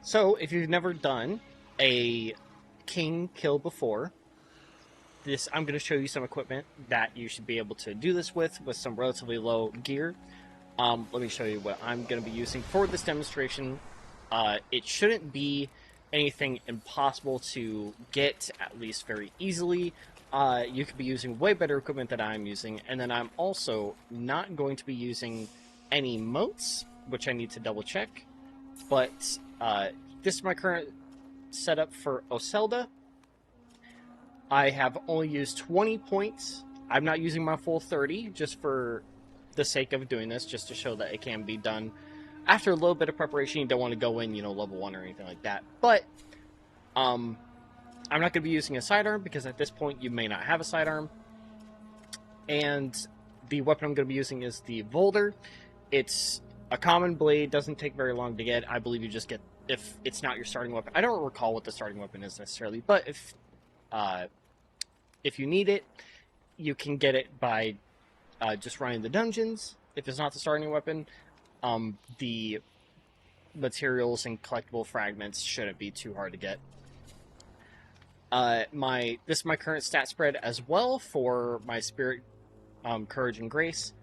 So, if you've never done a king kill before, this I'm going to show you some equipment that you should be able to do this with some relatively low gear. Let me show you what I'm going to be using for this demonstration. It shouldn't be anything impossible to get, at least very easily. You could be using way better equipment than I'm using, and then I'm also not going to be using any motes, which I need to double check. But this is my current setup for Oselda. I have only used 20 points. I'm not using my full 30 just for the sake of doing this, just to show that it can be done. After a little bit of preparation, you don't want to go in, level 1 or anything like that. But I'm not going to be using a sidearm because at this point you may not have a sidearm. And the weapon I'm going to be using is the Volder. It's a common blade, doesn't take very long to get. I believe you just get, if it's not your starting weapon. I don't recall what the starting weapon is necessarily, but if you need it, you can get it by just running the dungeons. If it's not the starting weapon, the materials and collectible fragments shouldn't be too hard to get. This is my current stat spread as well for my spirit, courage, and grace.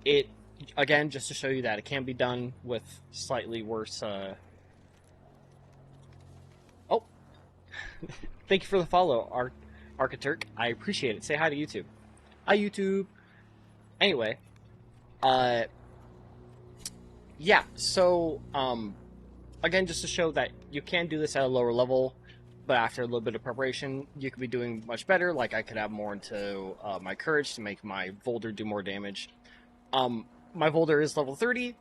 It, again, just to show you that it can be done with slightly worse. Oh, thank you for the follow, Arcaturk. I appreciate it. Say hi to YouTube. Hi, YouTube. Anyway, yeah. So, again, just to show that you can do this at a lower level, but after a little bit of preparation, you could be doing much better. Like, I could have more into my courage to make my Volder do more damage. My Volder is level 30.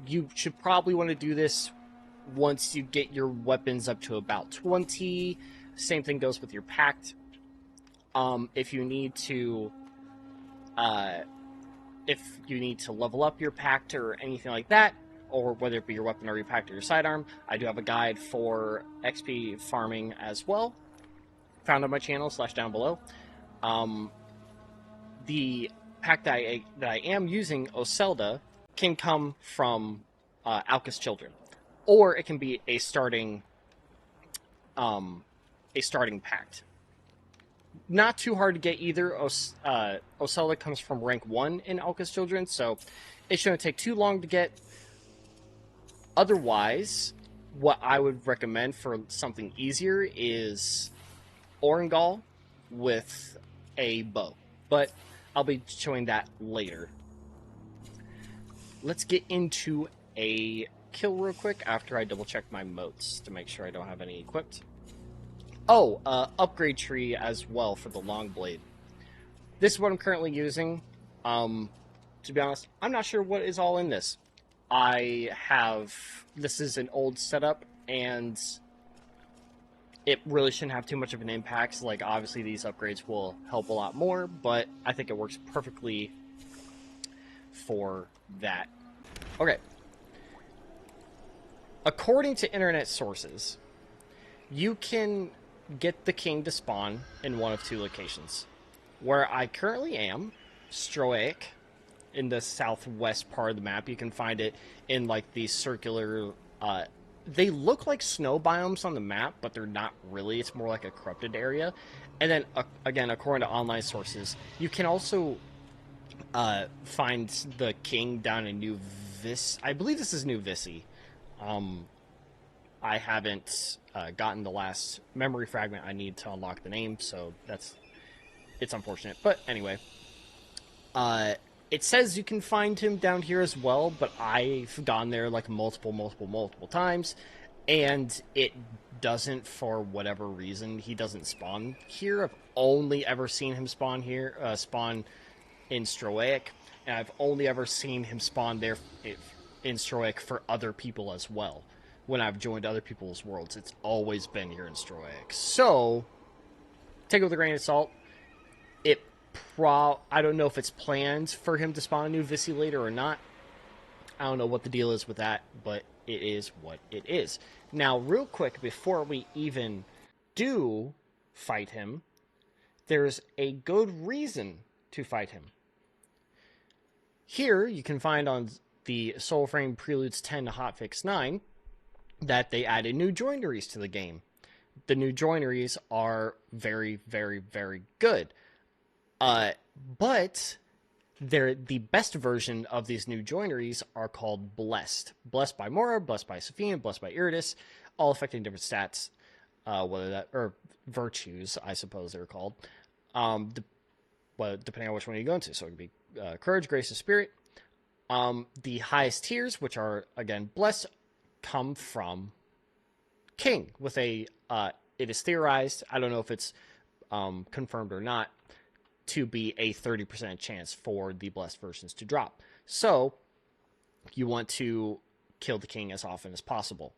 You should probably want to do this once you get your weapons up to about 20. Same thing goes with your pact. If you need to level up your pact or anything like that, or whether it be your weapon or your pact or your sidearm, I do have a guide for XP farming as well, found on my channel / down below. The pact that I am using, Oselda, can come from Alka's Children, or it can be a starting pact. Not too hard to get either. Oselda comes from rank 1 in Alka's Children, so it shouldn't take too long to get. Otherwise, what I would recommend for something easier is Orengal with a bow. But I'll be showing that later. Let's get into a kill real quick after I double check my motes to make sure I don't have any equipped. Oh, upgrade tree as well for the long blade. This is what I'm currently using. To be honest, I'm not sure what is all in this. This is an old setup, and it really shouldn't have too much of an impact. Like, obviously these upgrades will help a lot more, but I think it works perfectly for that. Okay. According to internet sources, you can get the king to spawn in one of two locations. Where I currently am, Stroic, in the southwest part of the map. You can find it in like these circular, they look like snow biomes on the map, but they're not really. It's more like a corrupted area. And then, again, according to online sources, you can also find the king down in New Vis. I believe this is New Visi. I haven't gotten the last memory fragment I need to unlock the name, so it's unfortunate. But anyway, it says you can find him down here as well, but I've gone there like multiple times, and it doesn't, for whatever reason, he doesn't spawn here. I've only ever seen him spawn here, spawn in Stroic, and I've only ever seen him spawn there in Stroic for other people as well. When I've joined other people's worlds, it's always been here in Stroic. So, take it with a grain of salt. I don't know if it's planned for him to spawn a New Visi later or not. I don't know what the deal is with that, but it is what it is. Now, real quick, before we even do fight him, there's a good reason to fight him. Here, you can find on the SOULFRAME Preludes 10 to Hotfix 9, that they added new joineries to the game. The new joineries are very, very, very good. But the best version of these new joineries are called Blessed. Blessed by Mora, Blessed by Sophia, and Blessed by Iridis, all affecting different stats, whether that, or virtues, I suppose they're called. Depending on which one you go into. So it could be Courage, Grace, and Spirit. The highest tiers, which are, again, Blessed, come from King, with a, it is theorized, I don't know if it's confirmed or not, to be a 30% chance for the Blessed versions to drop. So, you want to kill the King as often as possible.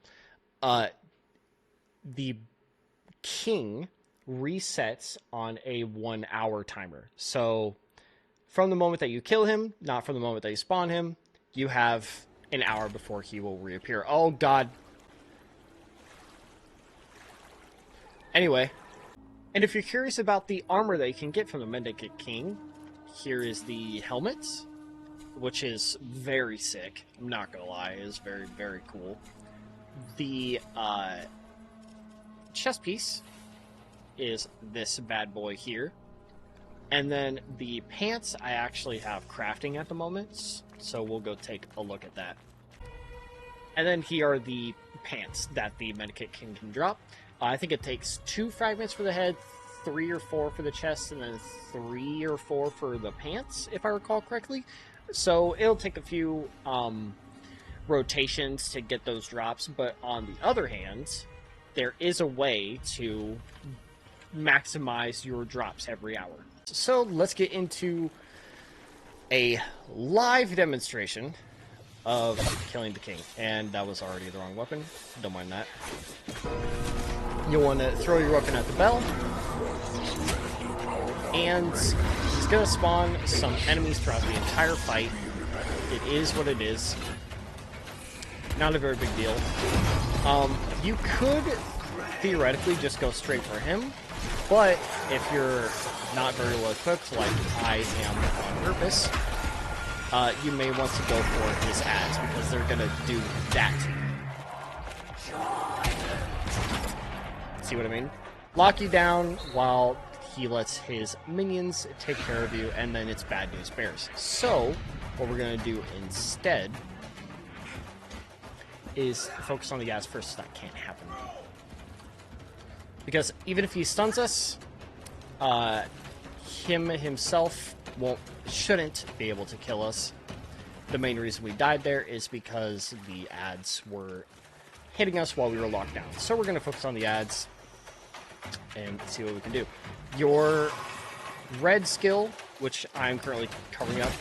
The King resets on a 1 hour timer. So, from the moment that you kill him, not from the moment that you spawn him, you have an hour before he will reappear. Oh, God. Anyway, and if you're curious about the armor that you can get from the Mendicant King, here is the helmet, which is very sick. I'm not gonna lie, it is very, very cool. The chest piece is this bad boy here. And then the pants I actually have crafting at the moment, so we'll go take a look at that. And then here are the pants that the Mendicant King can drop. I think it takes 2 fragments for the head, 3 or 4 for the chest, and then 3 or 4 for the pants, if I recall correctly. So it'll take a few rotations to get those drops, but on the other hand, there is a way to maximize your drops every hour. So let's get into a live demonstration of killing the King. And that was already the wrong weapon. Don't mind that. You'll want to throw your weapon at the bell. And he's going to spawn some enemies throughout the entire fight. It is what it is. Not a very big deal. You could theoretically just go straight for him. But if you're not very well equipped, like I am on purpose, you may want to go for his ads, because they're going to do that to you. See what I mean? Lock you down while he lets his minions take care of you, and then it's bad news bears. So, what we're going to do instead is focus on the ads first, so that can't happen. Because even if he stuns us, him himself shouldn't be able to kill us. The main reason we died there is because the ads were hitting us while we were locked down. So we're going to focus on the ads and see what we can do. Your red skill, which I'm currently covering up,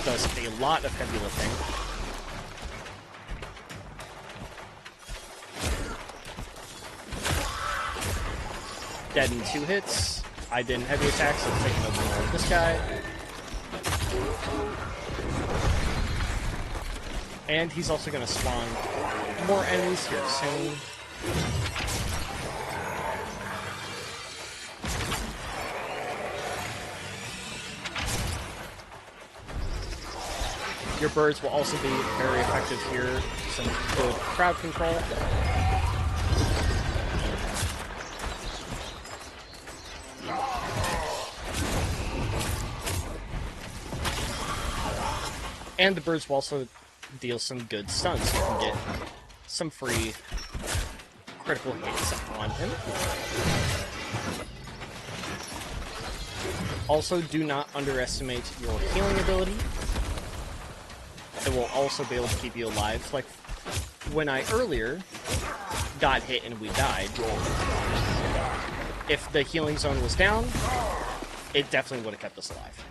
does a lot of heavy lifting. Dead in 2 hits. I did heavy attacks, so I'm taking over more of this guy. And he's also going to spawn more enemies here soon. Your birds will also be very effective here. Some good crowd control. And the birds will also deal some good stuns. You can get some free critical hits on him. Also, do not underestimate your healing ability. It will also be able to keep you alive. Like when I earlier got hit and we died, if the healing zone was down, it definitely would have kept us alive.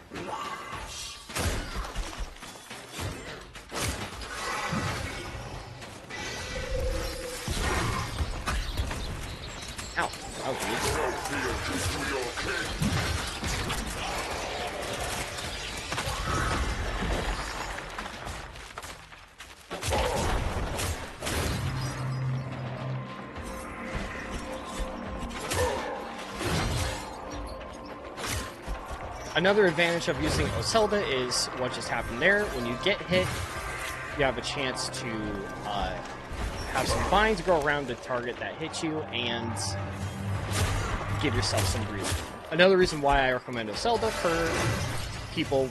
Ow. Oh, Another advantage of using Oselda is what just happened there. When you get hit, you have a chance to have some vines grow around the target that hits you, and give yourself some breathing. Another reason why I recommend Zelda for people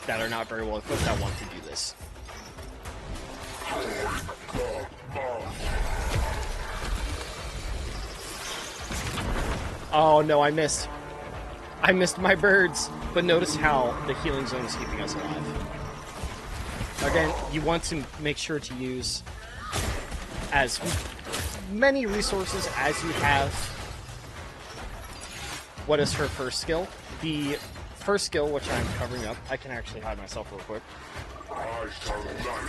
that are not very well equipped that want to do this. Oh no, I missed. I missed my birds, but notice how the healing zone is keeping us alive. Again, you want to make sure to use as many resources as you have. What is her first skill? The first skill, which I'm covering up, I can actually hide myself real quick,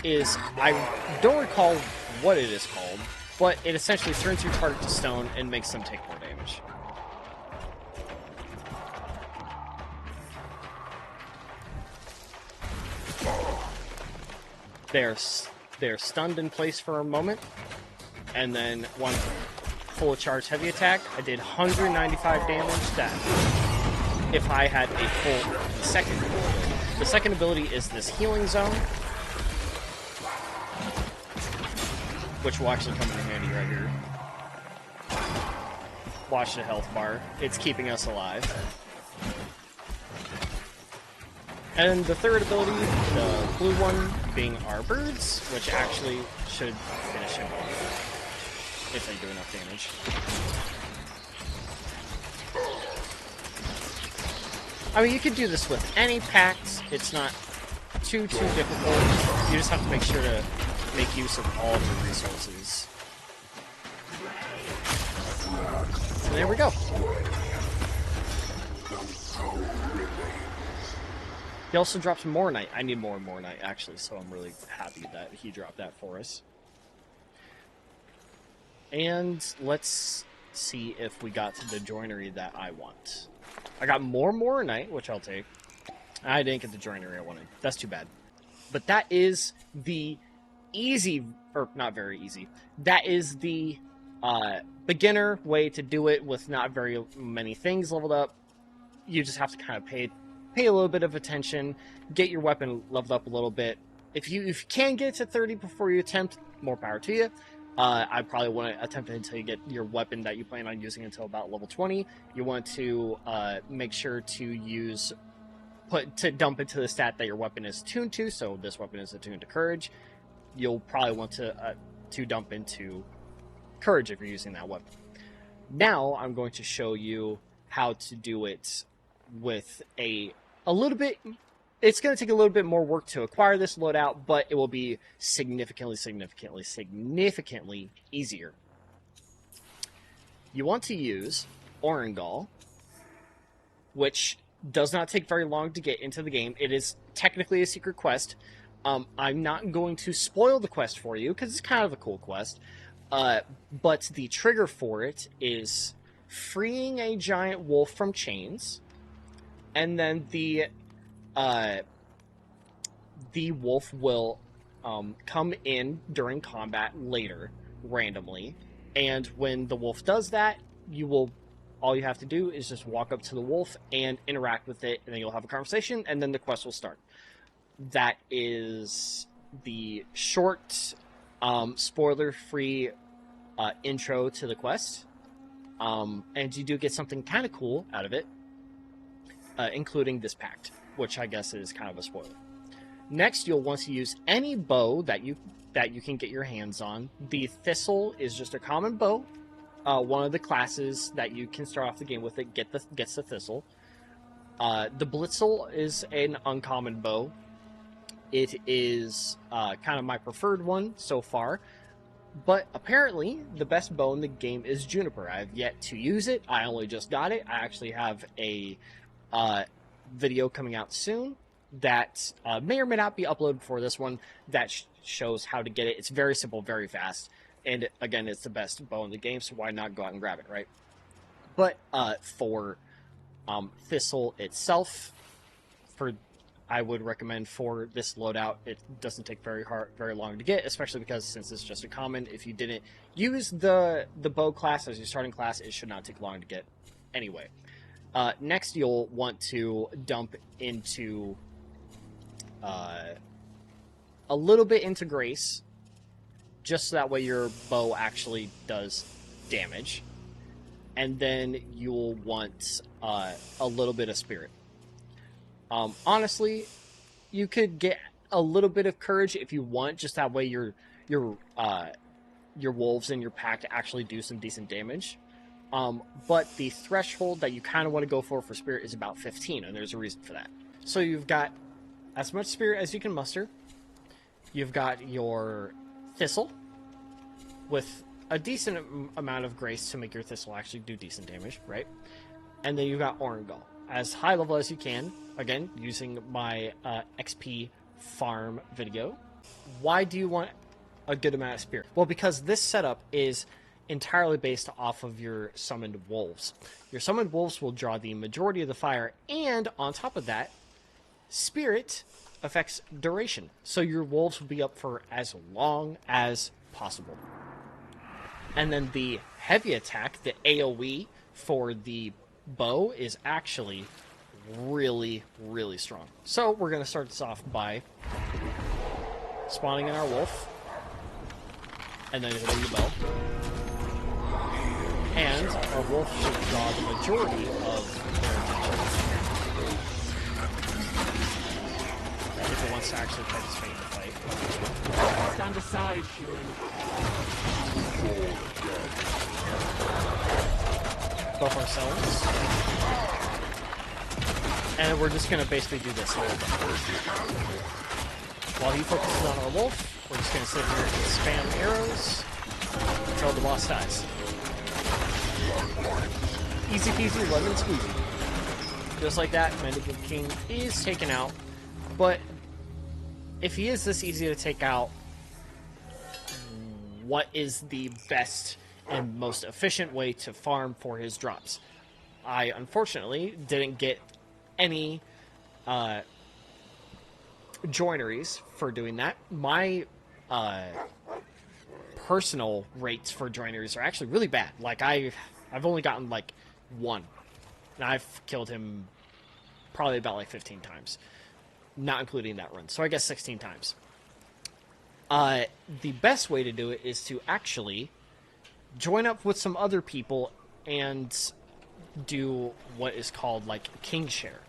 is, I don't recall what it is called, but it essentially turns your target to stone and makes them take more damage. They're stunned in place for a moment, and then one full charge heavy attack. I did 195 damage. That if I had a full second ability. The second ability is this healing zone, which will actually come in handy right here. Watch the health bar. It's keeping us alive. And the third ability, the blue one, being our birds, which actually should finish him off if they do enough damage. I mean, you could do this with any pact. It's not too difficult. You just have to make sure to make use of all of your resources. So there we go. He also dropped some Mornite. I need more Mornite, actually, so I'm really happy that he dropped that for us. And let's see if we got to the joinery that I want. I got more Mornite, which I'll take. I didn't get the joinery I wanted. That's too bad. But that is the easy, or not very easy, that is the beginner way to do it with not very many things leveled up. You just have to kind of pay a little bit of attention, get your weapon leveled up a little bit. If you can get to 30 before you attempt, more power to you. I probably want to attempt it until you get your weapon that you plan on using until about level 20. You want to make sure to dump into the stat that your weapon is tuned to. So this weapon is attuned to courage. You'll probably want to dump into courage if you're using that weapon. Now I'm going to show you how to do it with a little bit. It's going to take a little bit more work to acquire this loadout, but it will be significantly easier. You want to use Orengal, which does not take very long to get into the game. It is technically a secret quest. I'm not going to spoil the quest for you, because it's kind of a cool quest. But the trigger for it is freeing a giant wolf from chains, and then the wolf will come in during combat later, randomly. And when the wolf does that, all you have to do is just walk up to the wolf and interact with it, and then you'll have a conversation, and then the quest will start. That is the short, spoiler-free intro to the quest. And you do get something kind of cool out of it, including this pact, which I guess is kind of a spoiler. Next, you'll want to use any bow that you can get your hands on. The Thistle is just a common bow. One of the classes that you can start off the game with gets the Thistle. The Blitzel is an uncommon bow. It is kind of my preferred one so far. But apparently, the best bow in the game is Juniper. I've yet to use it. I only just got it. I actually have a video coming out soon that may or may not be uploaded before this one that shows how to get it. It's very simple, very fast. And again, it's the best bow in the game, so why not go out and grab it, right? But for Thistle itself, I would recommend for this loadout, it doesn't take very long to get, especially because since it's just a common, if you didn't use the bow class as your starting class, it should not take long to get anyway. Next, you'll want to dump into a little bit into Grace, just so that way your bow actually does damage. And then you'll want a little bit of spirit. Honestly, you could get a little bit of courage if you want, just that way your wolves in your pack actually do some decent damage. But the threshold that you kind of want to go for spirit is about 15, and there's a reason for that. So you've got as much spirit as you can muster. You've got your thistle with a decent amount of grace to make your thistle actually do decent damage, right? And then you've got Orengal, as high level as you can, again, using my XP farm video. Why do you want a good amount of spirit? Well, because this setup is entirely based off of your summoned wolves. Your summoned wolves will draw the majority of the fire, and on top of that, spirit affects duration. So your wolves will be up for as long as possible. And then the heavy attack, the AoE for the bow, is actually really, really strong. So we're going to start this off by spawning in our wolf, and then hitting the bow. And our wolf should draw the majority of their attention if it wants to actually participate in the fight. Stand aside, Buff ourselves. And we're just going to basically do this a little bit. While he focuses on our wolf, we're just going to sit here and spam arrows until the boss dies. Easy peasy, lemon squeezy. Just like that, Mendicant King is taken out. But if he is this easy to take out, what is the best and most efficient way to farm for his drops? I unfortunately didn't get any joineries for doing that. My personal rates for joineries are actually really bad. Like I've only gotten like one, and I've killed him probably about like 15 times, not including that run. So I guess 16 times. The best way to do it is to actually join up with some other people and do what is called like king share,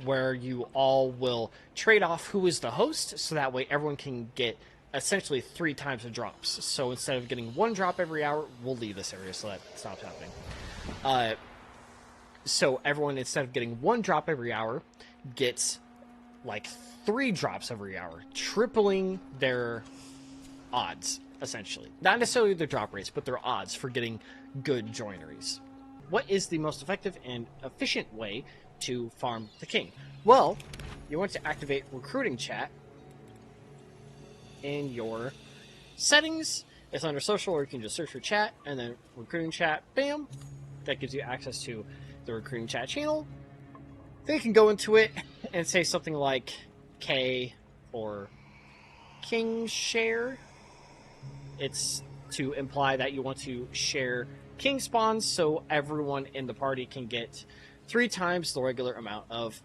where you all will trade off who is the host, so that way everyone can get essentially 3 times the drops. So instead of getting 1 drop every hour, we'll leave this area so that stops happening. So everyone, instead of getting 1 drop every hour, gets like 3 drops every hour, tripling their odds, essentially. Not necessarily their drop rates, but their odds for getting good joineries. What is the most effective and efficient way to farm the king? Well, you want to activate recruiting chat in your settings. It's under social, or you can just search for chat and then recruiting chat. Bam! That gives you access to the recruiting chat channel. Then you can go into it and say something like K or king share. It's to imply that you want to share king spawns so everyone in the party can get 3 times the regular amount of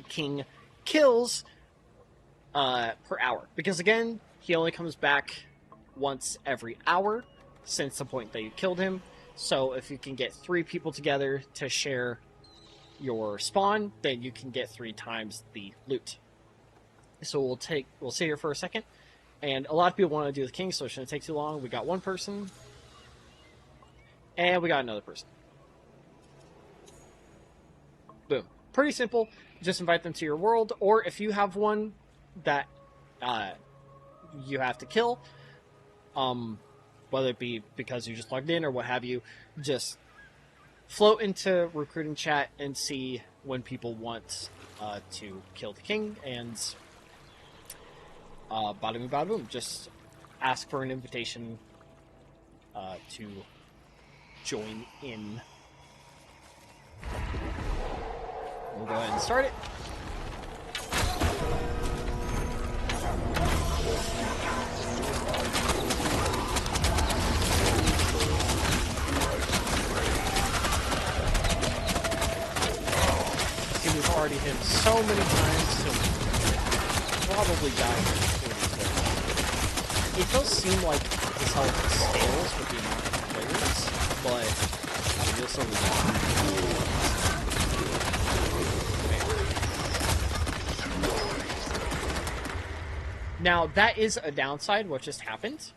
king kills per hour. Because again, he only comes back once every hour since the point that you killed him. So if you can get 3 people together to share your spawn, then you can get 3 times the loot. So we'll sit here for a second. And a lot of people want to do the king, so it shouldn't take too long. We got 1 person. And we got another person. Boom. Pretty simple. Just invite them to your world. Or if you have one that you have to kill, whether it be because you just logged in or what have you, just float into recruiting chat and see when people want to kill the king, and bada boom, bada boom. Just ask for an invitation to join in. We'll go ahead and start it. See, we've already hit him so many times, so probably die before he's dead. It does seem like how it scales with the amount of players, but you'll still lose. Now, that is a downside, what just happened.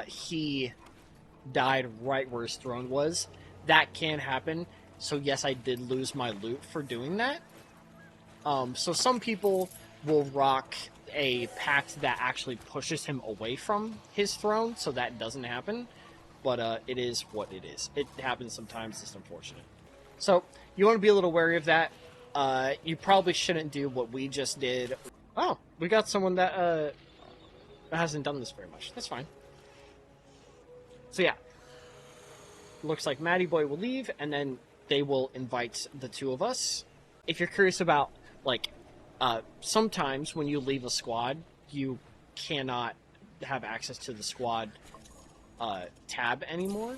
He died right where his throne was. That can happen. So yes, I did lose my loot for doing that. So some people will rock a pact that actually pushes him away from his throne, so that doesn't happen. But it is what it is. It happens sometimes. It's unfortunate. So you want to be a little wary of that. You probably shouldn't do what we just did. Oh, we got someone that hasn't done this very much. That's fine. So yeah, looks like Matty Boy will leave, and then they will invite the two of us. If you're curious about, like, sometimes when you leave a squad, you cannot have access to the squad tab anymore.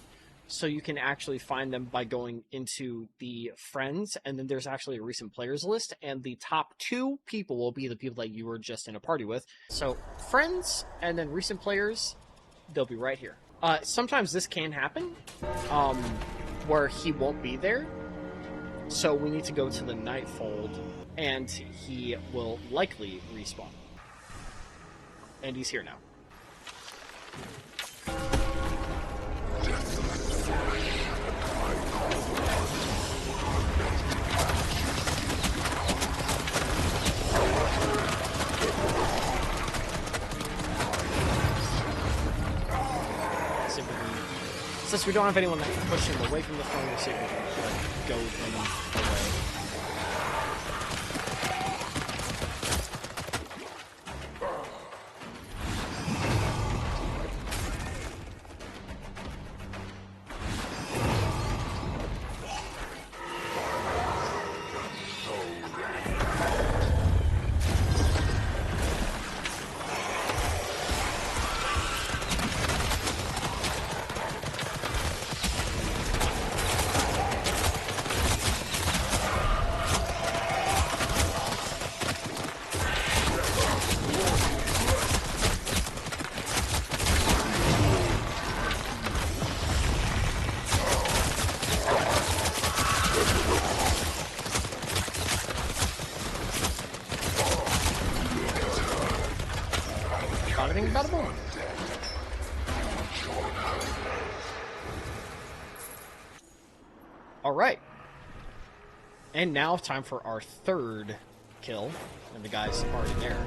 So you can actually find them by going into the friends, and then there's actually a recent players list, and the top 2 people will be the people that you were just in a party with. So friends and then recent players, they'll be right here. Sometimes this can happen, where he won't be there. So we need to go to the Nightfold, and he will likely respawn. And he's here now. Since we don't have anyone that can push him away from the throne, we'll see if we can go him away. Bada boom. All right. And now time for our 3rd kill, and the guy's already there.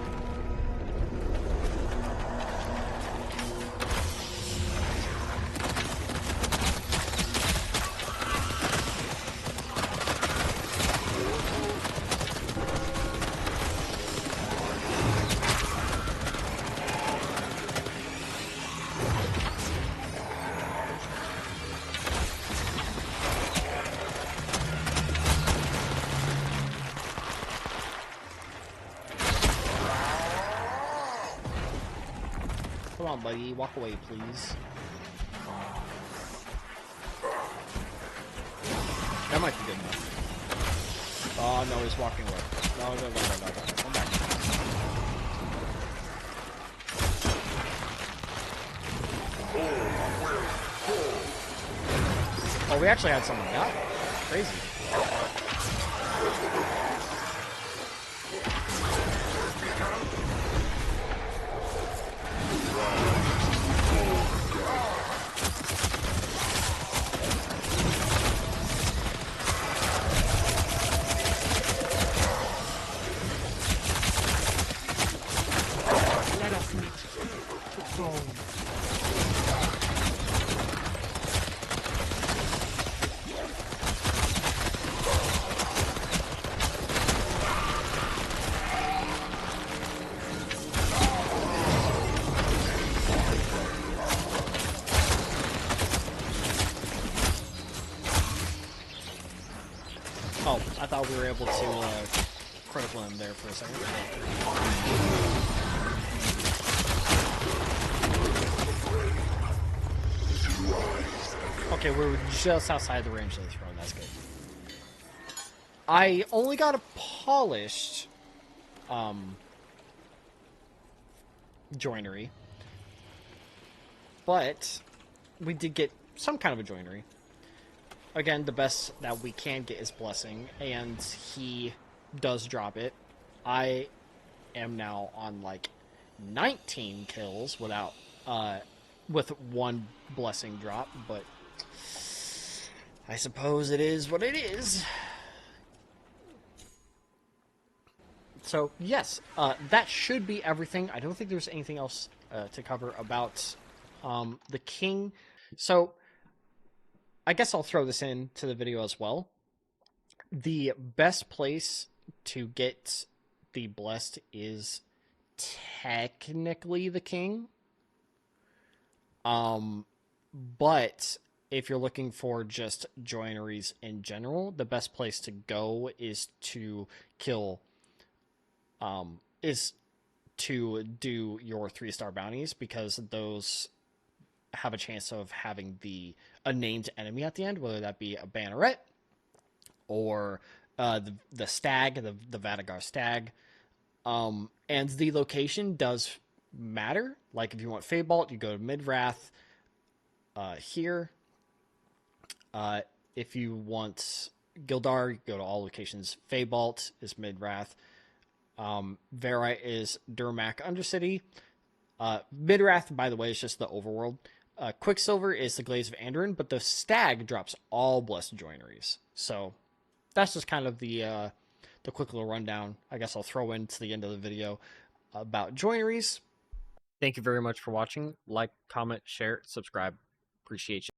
Come on, buddy. Walk away, please. That might be good enough. Oh, no, he's walking away. No. Come back. Oh, we actually had someone die. Crazy. Oh, I thought we were able to critical him there for a second. Okay, we're just outside the range of the throne. That's good. I only got a polished joinery. but we did get some kind of a joinery. Again, the best that we can get is blessing, and he does drop it. I am now on like 19 kills without with one blessing drop, but I suppose it is what it is. So yes, that should be everything. I don't think there's anything else to cover about the king. So I guess I'll throw this into the video as well. The best place to get the blessed is technically the king. But if you're looking for just joineries in general, the best place to go is to kill is to do your 3-star bounties, because those have a chance of having a named enemy at the end, whether that be a banneret or the stag, the Vadagar stag. And the location does matter. Like if you want Feybolt, you go to Midrath here. If you want Gildar, you go to all locations. Feybolt is Midrath. Verite is Durmak Undercity. Midrath, by the way, is just the overworld. Quicksilver is the Glaze of Anduin, but the stag drops all blessed joineries. So that's just kind of the quick little rundown. I guess I'll throw into the end of the video about joineries. Thank you very much for watching. Like, comment, share, subscribe. Appreciate you.